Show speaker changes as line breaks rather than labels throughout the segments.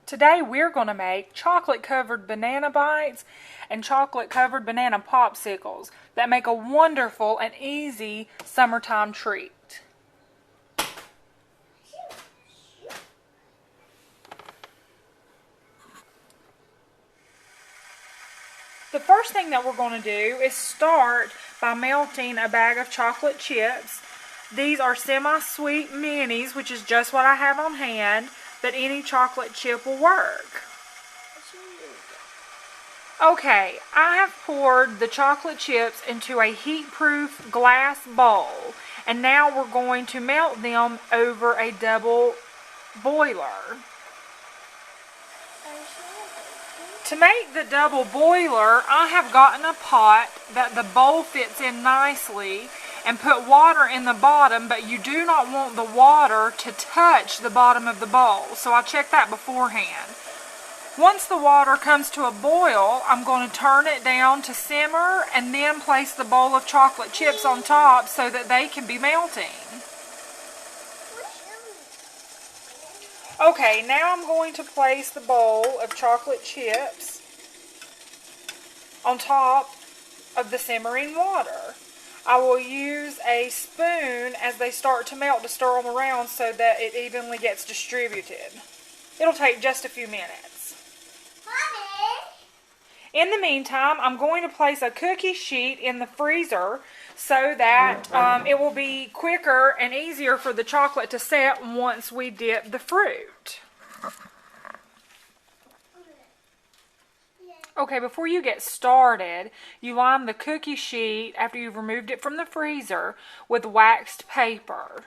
Today we're going to make chocolate covered banana bites and chocolate covered banana popsicles that make a wonderful and easy summertime treat. The first thing that we're going to do is start by melting a bag of chocolate chips. These are semi-sweet minis, which is just what I have on hand, but any chocolate chip will work. Okay, I have poured the chocolate chips into a heat-proof glass bowl, and now we're going to melt them over a double boiler. To make the double boiler, I have gotten a pot that the bowl fits in nicely and put water in the bottom, but you do not want the water to touch the bottom of the bowl, so I check that beforehand. Once the water comes to a boil, I'm going to turn it down to simmer and then place the bowl of chocolate chips on top so that they can be melting. Okay, now I'm going to place the bowl of chocolate chips on top of the simmering water. I will use a spoon as they start to melt to stir them around so that it evenly gets distributed. It'll take just a few minutes. In the meantime, I'm going to place a cookie sheet in the freezer so that it will be quicker and easier for the chocolate to set once we dip the fruit. Okay, before you get started, you line the cookie sheet after you've removed it from the freezer with waxed paper.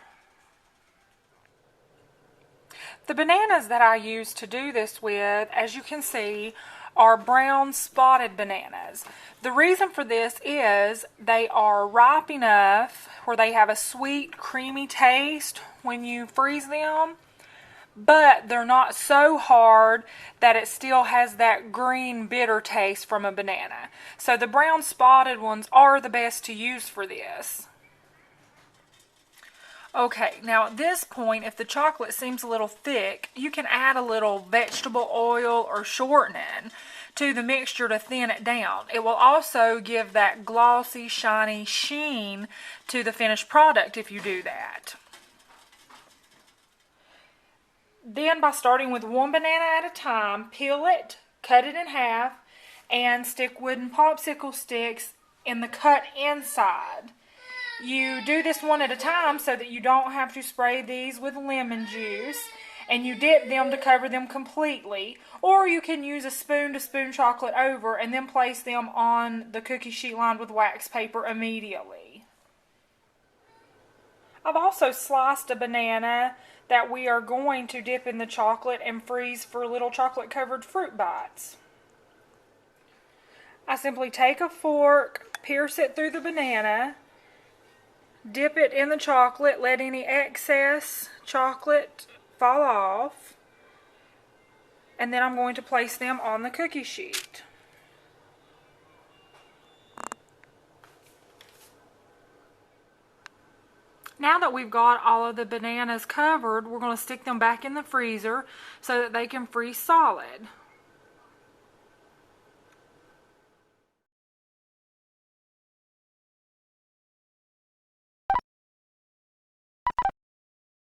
The bananas that I use to do this with, as you can see, are brown spotted bananas. The reason for this is they are ripe enough where they have a sweet, creamy taste when you freeze them, but they're not so hard that it still has that green, bitter taste from a banana. So the brown spotted ones are the best to use for this. Okay, now at this point, if the chocolate seems a little thick, you can add a little vegetable oil or shortening to the mixture to thin it down. It will also give that glossy, shiny sheen to the finished product if you do that. Then by starting with one banana at a time, peel it, cut it in half, and stick wooden popsicle sticks in the cut inside. You do this one at a time so that you don't have to spray these with lemon juice, and you dip them to cover them completely, or you can use a spoon to spoon chocolate over and then place them on the cookie sheet lined with wax paper immediately. I've also sliced a banana that we are going to dip in the chocolate and freeze for little chocolate covered fruit bites. I simply take a fork, pierce it through the banana, dip it in the chocolate, let any excess chocolate fall off, and then I'm going to place them on the cookie sheet. Now that we've got all of the bananas covered, we're going to stick them back in the freezer so that they can freeze solid.